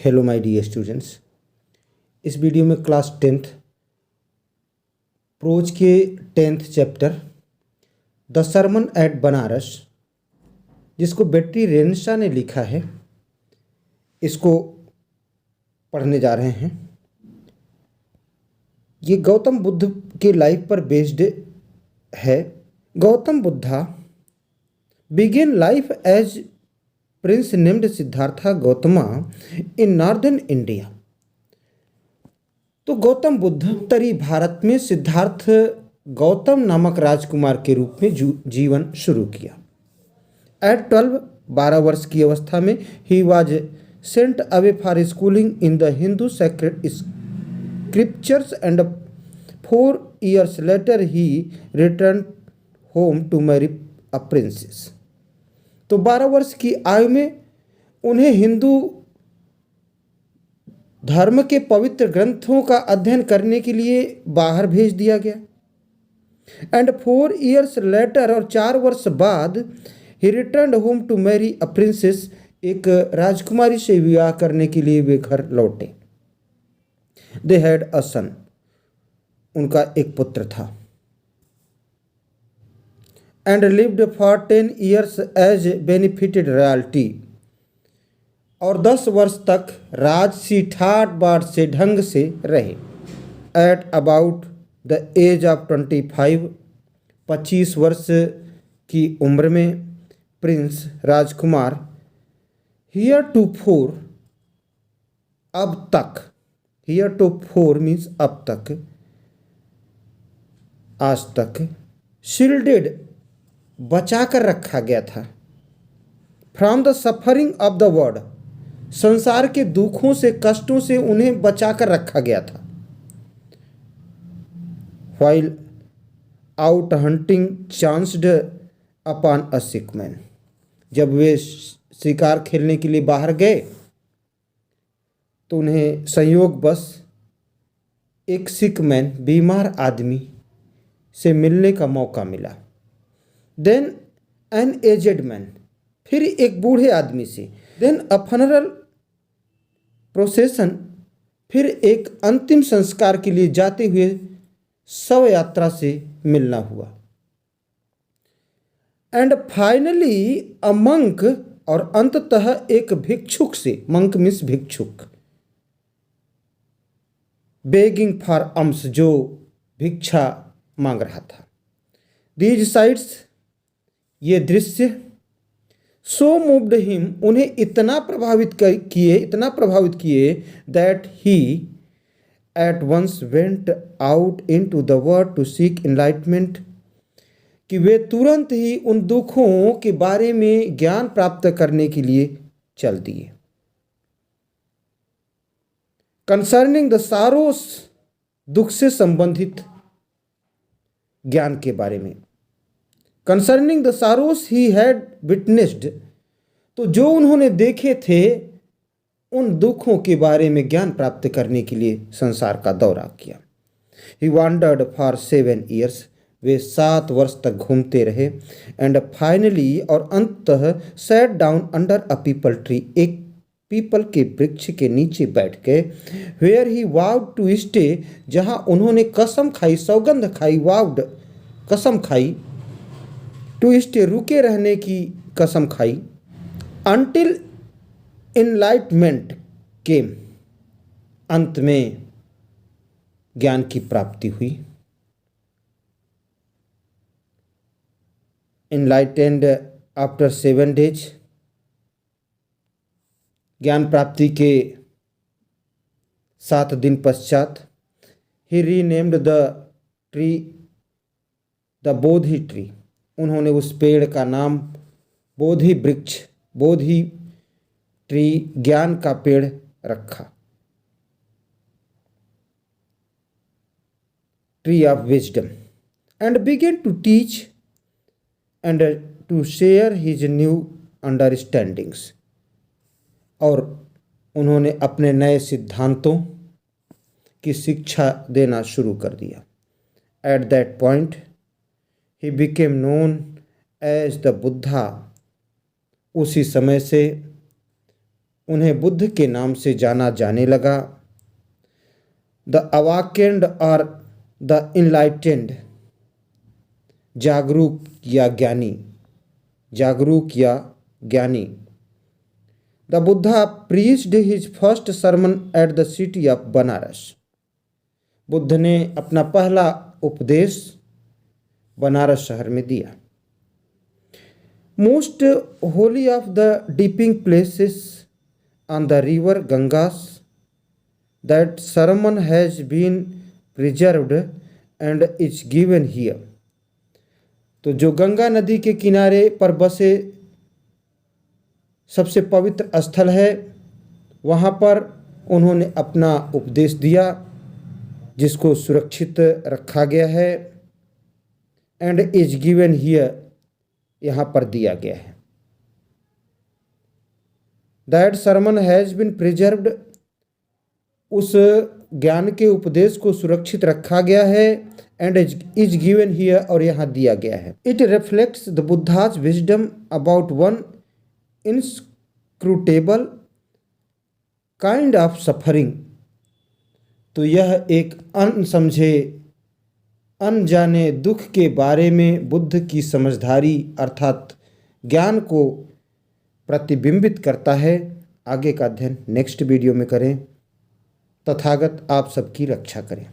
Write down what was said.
Hello my dear students. इस video में class 10th prose के 10th chapter the sermon at Benares, जिसको Betty रेनशा ने लिखा है, इसको पढ़ने जा रहे हैं। ये गौतम बुद्ध के लाइफ पर बेस्ड है। Gautam Buddha began life as prince named Siddhartha Gautama in northern India. तो गौतम बुद्ध उत्तरी भारत में सिद्धार्थ गौतम नामक राजकुमार के रूप में जीवन शुरू किया। एट 12 वर्ष की अवस्था में he was sent away for schooling in the Hindu sacred scriptures and 4 years later he return home to marry a princess. तो 12 वर्ष की आयु में उन्हें हिंदू धर्म के पवित्र ग्रंथों का अध्ययन करने के लिए बाहर भेज दिया गया। एंड 4 years लेटर, और 4 वर्ष बाद ही return home to marry a princess, एक राजकुमारी से विवाह करने के लिए वे घर लौटे। दे हैड अ सन, उनका एक पुत्र था। And lived for 10 years as benefited royalty, और 10 वर्ष तक राजसी ठाट बाट से ढंग से रहे। At about the age of 25 वर्ष की उम्र में प्रिंस राजकुमार हियर टू फोर, अब तक, हियर टू फोर मीन्स अब तक, आज तक, शील्डेड बचा कर रखा गया था, from the suffering of the world, संसार के दुखों से, कष्टों से उन्हें बचा कर रखा गया था। While out hunting chanced upon a sick man, जब वे शिकार खेलने के लिए बाहर गए तो उन्हें संयोगवश एक सिक मैन, बीमार आदमी से मिलने का मौका मिला। देन एन एजेड मैन, फिर एक बूढ़े आदमी से। देन अ फनरल प्रोसेशन, फिर एक अंतिम संस्कार के लिए जाते हुए शव यात्रा से मिलना हुआ। एंड फाइनली अ मंक, और अंततः एक भिक्षुक से, मंक मीन्स भिक्षुक, बेगिंग फॉर अम्स, जो भिक्षा मांग रहा था। दीज साइट्स, ये दृश्य, सो मूव्ड हिम, उन्हें इतना प्रभावित किए that he at once went out into the world to seek enlightenment, कि वे तुरंत ही उन दुखों के बारे में ज्ञान प्राप्त करने के लिए चल दिए। कंसर्निंग द सारोस, दुख से संबंधित ज्ञान के बारे में। Concerning the sorrows he had witnessed, तो जो उन्होंने देखे थे उन दुखों के बारे में ज्ञान प्राप्त करने के लिए संसार का दौरा किया। ही वॉन्डर्ड फॉर 7 years, वे 7 वर्ष तक घूमते रहे। एंड फाइनली, और अंततः, sat down under a peepal tree, एक पीपल के वृक्ष के नीचे बैठ गए। Where he vowed to stay, जहाँ उन्होंने कसम खाई, सौगंध खाई, वाउड कसम खाई, टू स्टे रुके रहने की कसम खाई। अंटिल इनलाइटमेंट केम, अंत में ज्ञान की प्राप्ति हुई। इनलाइटेंड आफ्टर 7 days, ज्ञान प्राप्ति के 7 दिन पश्चात, he renamed the tree the Bodhi tree, उन्होंने उस पेड़ का नाम बोधि वृक्ष, बोधि ट्री, ज्ञान का पेड़ रखा। Tree of wisdom. And began to teach and to share his new understandings, और उन्होंने अपने नए सिद्धांतों की शिक्षा देना शुरू कर दिया। At that point he became known as the Buddha, उसी समय से उन्हें बुद्ध के नाम से जाना जाने लगा। द अवाकेंड और द इनलाइटेंड, जागरूक या ज्ञानी, जागरूक या ज्ञानी। The Buddha preached his first sermon at the city of Banaras. Buddh ने अपना पहला उपदेश बनारस शहर में दिया। Most holy of the dipping places on the river Ganges, that sermon has been preserved and is given here. तो जो गंगा नदी के किनारे पर बसे सबसे पवित्र स्थल है, वहाँ पर उन्होंने अपना उपदेश दिया जिसको सुरक्षित रखा गया है। एंड इज गिवन हियर, यहाँ पर दिया गया है। That sermon has been preserved, उस ज्ञान के उपदेश को सुरक्षित रखा गया है। एंड इज गिवन हियर, और यहाँ दिया गया है। It reflects the Buddha's wisdom about one inscrutable kind of suffering. तो यह एक अनसमझे अनजाने दुख के बारे में बुद्ध की समझदारी अर्थात ज्ञान को प्रतिबिंबित करता है। आगे का अध्ययन नेक्स्ट वीडियो में करें। तथागत आप सबकी रक्षा करें।